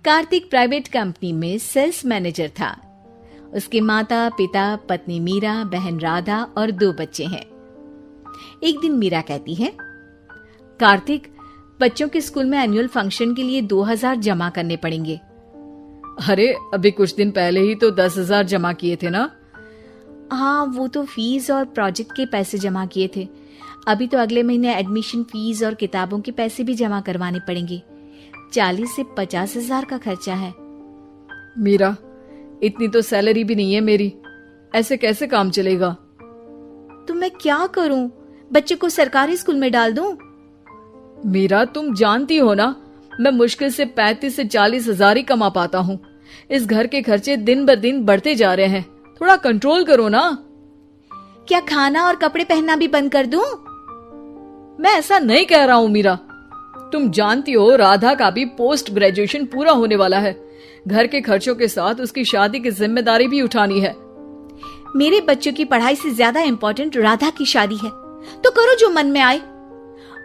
Kartik private company में sales manager था। उसके माता पिता, पत्नी मीरा, बहन राधा और 2 बच्चे हैं। एक दिन मीरा कहती है, कार्तिक, बच्चों के स्कूल में एनुअल फंक्शन के लिए 2000 जमा करने पड़ेंगे। अरे अभी कुछ दिन पहले ही तो 10,000 जमा किए थे ना। हाँ, वो तो फीस और प्रोजेक्ट के पैसे जमा किए थे। अभी तो अगले महीने एडमिशन फीस और किताबों के पैसे भी जमा करवाने पड़ेंगे। 40 से 50 हजार का खर्चा है। मीरा, इतनी तो सैलरी भी नहीं है मेरी, ऐसे कैसे काम चलेगा? तो मैं क्या करूं? बच्चे को सरकारी स्कूल में डाल दूं? मीरा, तुम जानती हो ना, मैं मुश्किल से 35 से 40 हजार ही कमा पाता हूँ। इस घर के खर्चे दिन ब दिन बढ़ते जा रहे हैं, थोड़ा कंट्रोल करो ना। क्या खाना और कपड़े पहनना भी बंद कर दूं? मैं ऐसा नहीं कह रहा हूँ मीरा। तुम जानती हो राधा का भी पोस्ट ग्रेजुएशन पूरा होने वाला है। घर के खर्चों के साथ उसकी शादी की जिम्मेदारी भी उठानी है। मेरे बच्चों की पढ़ाई से ज्यादा इम्पोर्टेंट राधा की शादी है, तो करो जो मन में आए।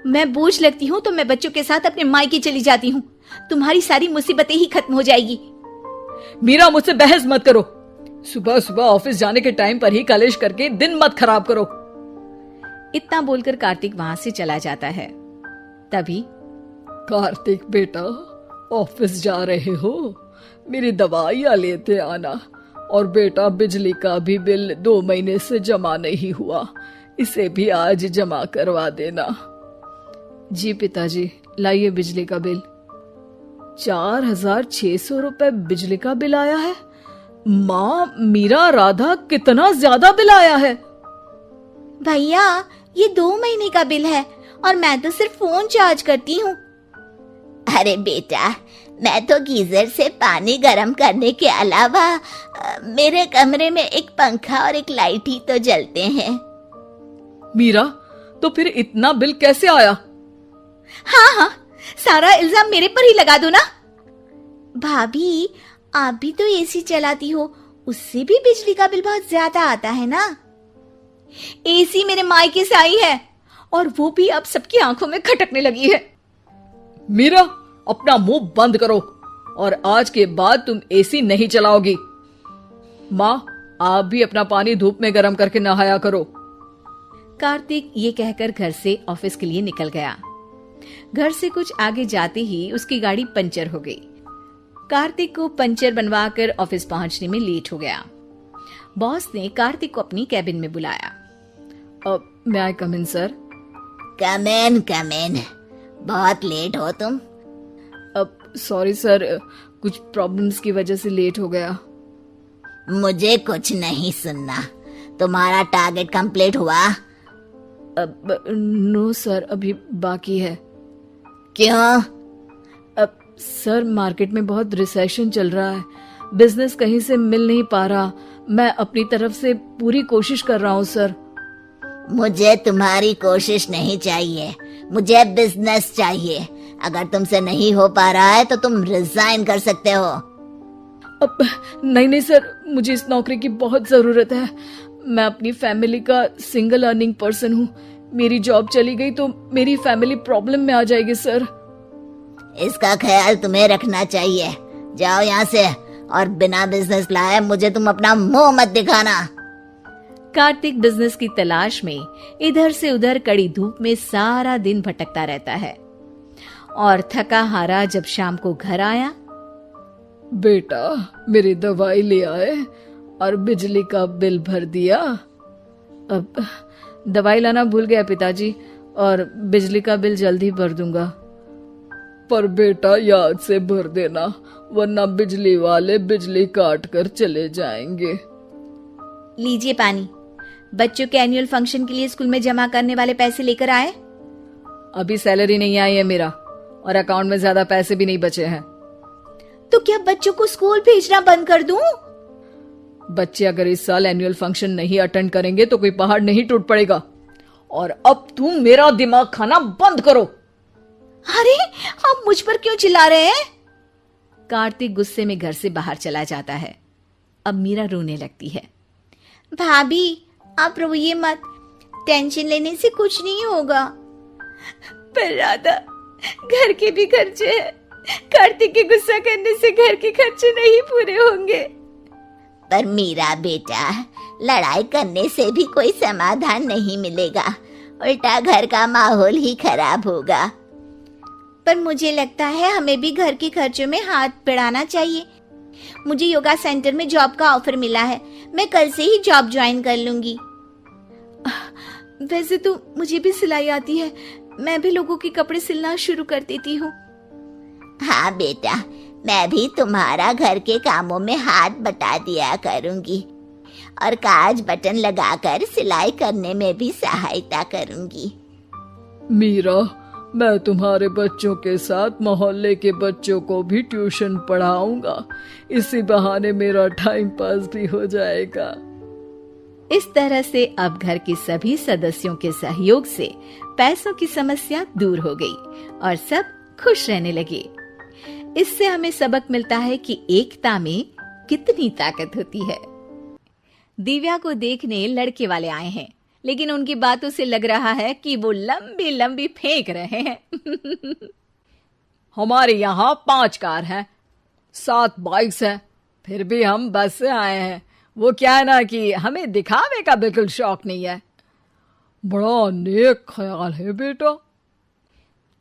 मैं बोझ लगती हूँ तो मैं बच्चों के साथ अपने मायके चली जाती हूँ। तुम्हारी सारी मुसीबतें ही खत्म हो जाएगी। मीरा, मुझसे बहस मत करो। सुबह सुबह ऑफिस जाने के टाइम पर ही कलेश करके दिन मत खराब करो। इतना बोलकर कार्तिक वहां से चला जाता है। तभी, कार्तिक बेटा, ऑफिस जा रहे हो? मेरी दवाइयां लेते आना। और बेटा, बिजली का भी बिल 2 महीने से जमा नहीं हुआ, इसे भी आज जमा करवा देना। जी पिताजी, लाइए बिजली का बिल। 4600 रुपए बिजली का बिल आया है। माँ, मीरा, राधा, कितना ज्यादा बिल आया है। भैया, ये 2 महीने का बिल है और मैं तो सिर्फ फोन चार्ज करती हूँ। अरे बेटा, मैं तो गीजर से पानी गर्म करने के अलावा मेरे कमरे में एक पंखा और एक लाइट ही तो जलते हैं। मीरा, तो फिर इतना बिल कैसे आया? हाँ, सारा इल्जाम मेरे पर ही लगा दो ना। भाभी, आप भी तो एसी चलाती हो, उससे भी बिजली का बिल बहुत ज्यादा आता है ना। एसी मेरे मायके से आई है और वो भी अब सबकी आंखों में खटकने लगी है। मीरा, अपना मुंह बंद करो और आज के बाद तुम एसी नहीं चलाओगी। माँ, आप भी अपना पानी धूप में गर्म करके नहाया करो। कार्तिक ये कहकर घर से ऑफिस के लिए निकल गया। घर से कुछ आगे जाते ही उसकी गाड़ी पंचर हो गई। कार्तिक को पंचर बनवाकर ऑफिस पहुंचने में लेट हो गया। बॉस ने कार्तिक को अपनी कैबिन में बुलाया। may I come in, sir? Come in. बहुत लेट हो तुम। सॉरी सर, कुछ प्रॉब्लम्स की वजह से लेट हो गया। मुझे कुछ नहीं सुनना। तुम्हारा टारगेट कंप्लीट हुआ? नो सर, अभी बाकी है। क्यों? सर, मार्केट में बहुत रिसेशन चल रहा है, बिजनेस कहीं से मिल नहीं पा रहा। मैं अपनी तरफ से पूरी कोशिश कर रहा हूँ सर। मुझे तुम्हारी कोशिश नहीं चाहिए, मुझे बिजनेस चाहिए। अगर तुमसे नहीं हो पा रहा है तो तुम रिजाइन कर सकते हो। अब नहीं सर, मुझे इस नौकरी की बहुत जरूरत है। मैं अपनी फैमिली का सिंगल अर्निंग पर्सन हूँ। मेरी जॉब चली गई तो मेरी फैमिली प्रॉब्लम में आ जाएगी सर। इसका ख्याल तुम्हें रखना चाहिए। जाओ यहाँ से, और बिना बिजनेस लाए मुझे तुम अपना मुंह मत दिखाना। कार्तिक बिजनेस की तलाश में इधर से उधर कड़ी धूप में सारा दिन भटकता रहता है और थका हारा जब शाम को घर आया। बेटा, मेरी दवाई ले आए और बिजली का बिल भर दिया। अब दवाई लाना भूल गया पिताजी, और बिजली का बिल जल्दी भर दूंगा। पर बेटा, याद से भर देना, वरना बिजली वाले बिजली काट कर चले जाएंगे। लीजिए पानी। बच्चों के एनुअल फंक्शन के लिए स्कूल में जमा करने वाले पैसे लेकर आए? अभी सैलरी नहीं आई है मेरा, और अकाउंट में ज्यादा पैसे भी नहीं बचे हैं। तो क्या बच्चों को स्कूल भेजना बंद कर दूं? बच्चे अगर इस साल एनुअल फंक्शन नहीं अटेंड करेंगे तो कोई पहाड़ नहीं टूट पड़ेगा। और अब तुम मेरा दिमाग खाना बंद करो। अरे, आप मुझ पर क्यों चिल्ला रहे हैं? कार्तिक गुस्से में घर से बाहर चला जाता है। अब मीरा रोने लगती है। भाभी, आप रोइए मत, टेंशन लेने से कुछ नहीं होगा। पर राधा, घर के भी खर्चे हैं, कार्तिक के गुस्सा करने से घर के खर्चे नहीं पूरे होंगे। पर मीरा बेटा, लड़ाई करने से भी कोई समाधान नहीं मिलेगा, उल्टा घर का माहौल ही खराब होगा। पर मुझे लगता है हमें भी घर के खर्चों में हाथ बढ़ाना चाहिए। मुझे योगा सेंटर में जॉब का ऑफर मिला है, मैं कल से ही जॉब ज्वाइन कर लूंगी। वैसे तो मुझे भी सिलाई आती है, मैं भी लोगों के कपड़े सिलना शुरू कर देती हूँ। हाँ बेटा, मैं भी तुम्हारा घर के कामों में हाथ बटा दिया करूंगी और काज बटन लगाकर सिलाई करने में भी सहायता करूंगी। मीरा, मैं तुम्हारे बच्चों के साथ मोहल्ले के बच्चों को भी ट्यूशन पढ़ाऊंगा। इसी बहाने मेरा टाइम पास भी हो जाएगा। इस तरह से अब घर के सभी सदस्यों के सहयोग से पैसों की समस्या दूर हो गई और सब खुश रहने लगे। इससे हमें सबक मिलता है कि एकता में कितनी ताकत होती है। दिव्या को देखने लड़के वाले आए हैं, लेकिन उनकी बातों से लग रहा है कि वो लंबी लंबी फेंक रहे हैं। हमारे यहाँ 5 कार हैं, 7 बाइक्स हैं, फिर भी हम बस से आए हैं। वो क्या है ना कि हमें दिखावे का बिल्कुल शौक नहीं है। बड़ा नेक ख्याल है बेटा।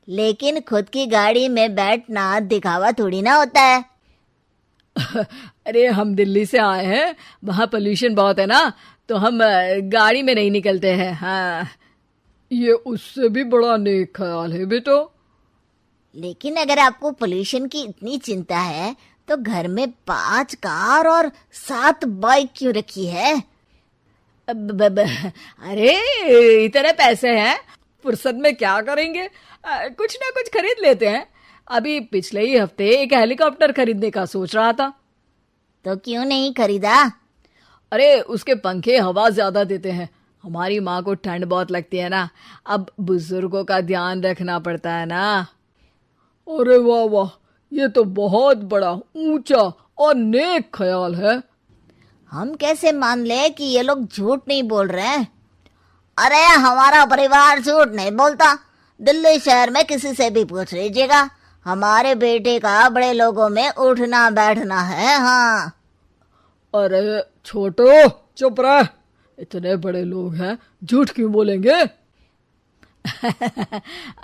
लेकिन खुद की गाड़ी में बैठना दिखावा थोड़ी ना होता है। अरे हम दिल्ली से आए हैं, वहाँ पोल्यूशन बहुत है ना, तो हम गाड़ी में नहीं निकलते हैं। हाँ, ये उससे भी बड़ा नेक ख्याल है बेटा। लेकिन अगर आपको पोल्यूशन की इतनी चिंता है तो घर में 5 कार और 7 बाइक क्यों रखी है? अरे इतने पैसे हैं, फुर्सत में क्या करेंगे, कुछ ना कुछ खरीद लेते हैं। अभी पिछले ही हफ्ते एक हेलीकॉप्टर खरीदने का सोच रहा था। तो क्यों नहीं खरीदा? अरे उसके पंखे हवा ज्यादा देते हैं, हमारी माँ को ठंड बहुत लगती है ना, अब बुजुर्गों का ध्यान रखना पड़ता है ना। अरे वाह वाह, ये तो बहुत बड़ा, ऊंचा और नेक ख्याल है। हम कैसे मान ले कि ये लोग झूठ नहीं बोल रहे हैं? अरे हमारा परिवार झूठ नहीं बोलता। दिल्ली शहर में किसी से भी पूछ लीजिएगा, हमारे बेटे का बड़े लोगों में उठना बैठना है। हाँ। अरे छोटो चुप रह, इतने बड़े लोग हैं, झूठ क्यों बोलेंगे?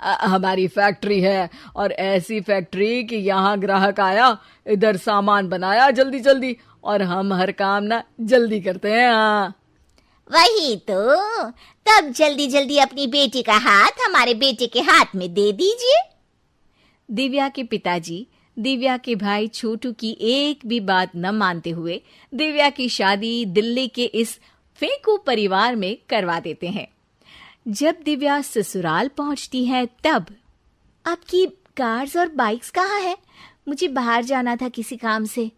हमारी फैक्ट्री है, और ऐसी फैक्ट्री कि यहाँ ग्राहक आया, इधर सामान बनाया जल्दी जल्दी, और हम हर काम ना जल्दी करते हैं। हाँ वही तो, तब जल्दी जल्दी अपनी बेटी का हाथ हमारे बेटे के हाथ में दे दीजिए। दिव्या के पिताजी दिव्या के भाई छोटू की एक भी बात न मानते हुए दिव्या की शादी दिल्ली के इस फेंकू परिवार में करवा देते हैं। जब दिव्या ससुराल पहुंचती है तब, आपकी कार्स और बाइक्स कहाँ है? मुझे बाहर जाना था किसी काम से।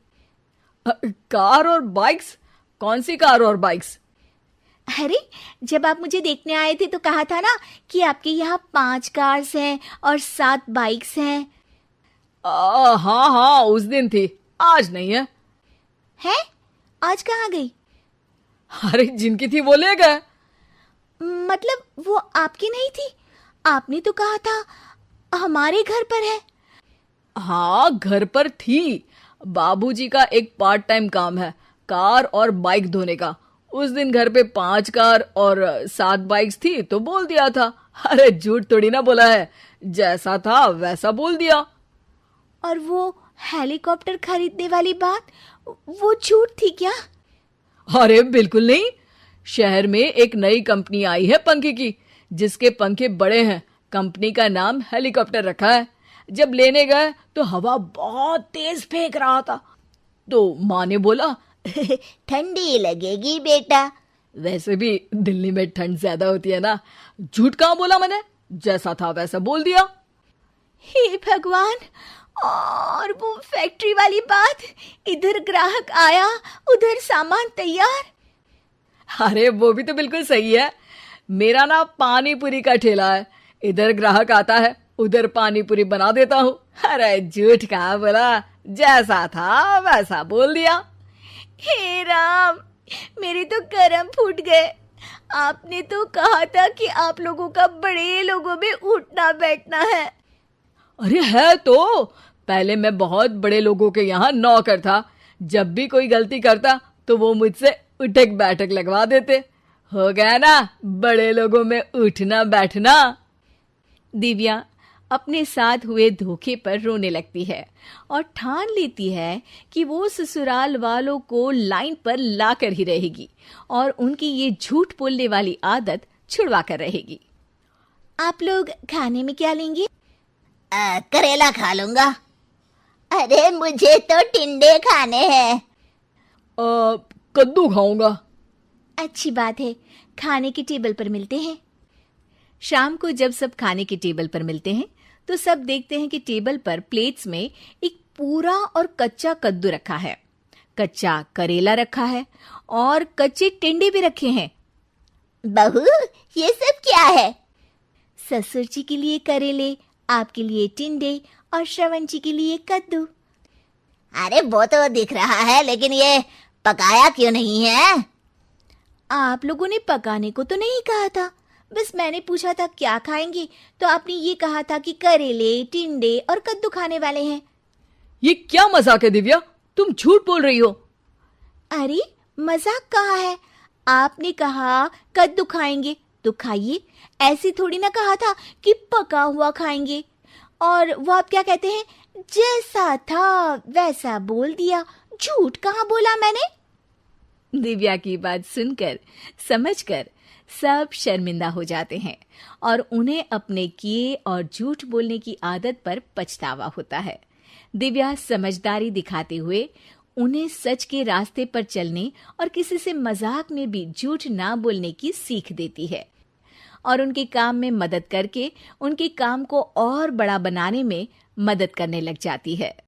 कार और बाइक्स? कौन सी कार और बाइक्स? अरे जब आप मुझे देखने आए थे तो कहा था ना कि आपके यहाँ 5 कार्स हैं और 7 बाइक्स हैं। हाँ हाँ, उस दिन थी, आज नहीं है। है? आज कहाँ गई? अरे जिनकी थी वो ले गए। मतलब वो आपकी नहीं थी? आपने तो कहा था हमारे घर पर है। हाँ घर पर थी, बाबूजी का एक पार्ट टाइम काम है, कार और बाइक धोने का। उस दिन घर पे 5 कार और 7 बाइक्स थी तो बोल दिया था। अरे झूठ थोड़ी ना बोला है, जैसा था वैसा बोल दिया। और वो हेलीकॉप्टर खरीदने वाली बात, वो झूठ थी क्या? अरे बिल्कुल नहीं, शहर में एक नई कंपनी आई है पंखे की, जिसके पंखे बड़े हैं, कंपनी का नाम हेलीकॉप्टर रखा है। जब लेने गए तो हवा बहुत तेज फेंक रहा था, तो माँ ने बोला ठंडी लगेगी बेटा। वैसे भी दिल्ली में ठंड ज्यादा होती है ना। झूठ कहाँ बोला मैंने, जैसा था वैसा बोल दिया। हे भगवान, और वो फैक्ट्री वाली बात, इधर ग्राहक आया उधर सामान तैयार। अरे वो भी तो बिल्कुल सही है, मेरा ना पानी पूरी का ठेला है, इधर ग्राहक आता है उधर पानी पूरी बना देता हूँ। अरे झूठ कहाँ बोला, जैसा था वैसा बोल दिया। हे राम, मेरे तो कर्म फूट गए। आपने तो कहा था कि आप लोगों का बड़े लोगों में उठना बैठना है। अरे है तो, पहले मैं बहुत बड़े लोगों के यहाँ नौकर था। जब भी कोई गलती करता तो वो मुझसे उठक बैठक लगवा देते। हो गया ना बड़े लोगों में उठना बैठना। दिव्या अपने साथ हुए धोखे पर रोने लगती है और ठान लेती है कि वो ससुराल वालों को लाइन पर लाकर ही रहेगी और उनकी ये झूठ बोलने वाली आदत छुड़वा कर रहेगी। आप लोग खाने में क्या लेंगे? करेला खा लूंगा। अरे मुझे तो टिंडे खाने हैं। कद्दू खाऊंगा। अच्छी बात है, खाने की टेबल पर मिलते हैं। शाम को जब सब खाने की टेबल पर मिलते हैं तो सब देखते हैं कि टेबल पर प्लेट्स में एक पूरा और कच्चा कद्दू रखा है, कच्चा करेला रखा है और कच्चे टिंडे भी रखे हैं। बहू, ये सब क्या है? ससुर जी के लिए करेले, आपके लिए टिंडे और श्रवण जी के लिए कद्दू। अरे वो तो दिख रहा है, लेकिन ये पकाया क्यों नहीं है? आप लोगों ने पकाने को तो नहीं कहा था, बस मैंने पूछा था क्या खाएंगे तो आपने ये कहा था कि करेले, टिंडे और कद्दू खाने वाले हैं। ये क्या मजाक है दिव्या, तुम झूठ बोल रही हो। अरे मजाक कहाँ है, आपने कहा कद्दू खाएंगे तो खाइए, ऐसी थोड़ी ना कहा था कि पका हुआ खाएंगे। और वो आप क्या कहते हैं, जैसा था वैसा बोल दिया, झूठ कहाँ बोला मैंने। दिव्या की बात सुनकर समझकर सब शर्मिंदा हो जाते हैं और उन्हें अपने किए और झूठ बोलने की आदत पर पछतावा होता है। दिव्या समझदारी दिखाते हुए उन्हें सच के रास्ते पर चलने और किसी से मजाक में भी झूठ ना बोलने की सीख देती है और उनके काम में मदद करके उनके काम को और बड़ा बनाने में मदद करने लग जाती है।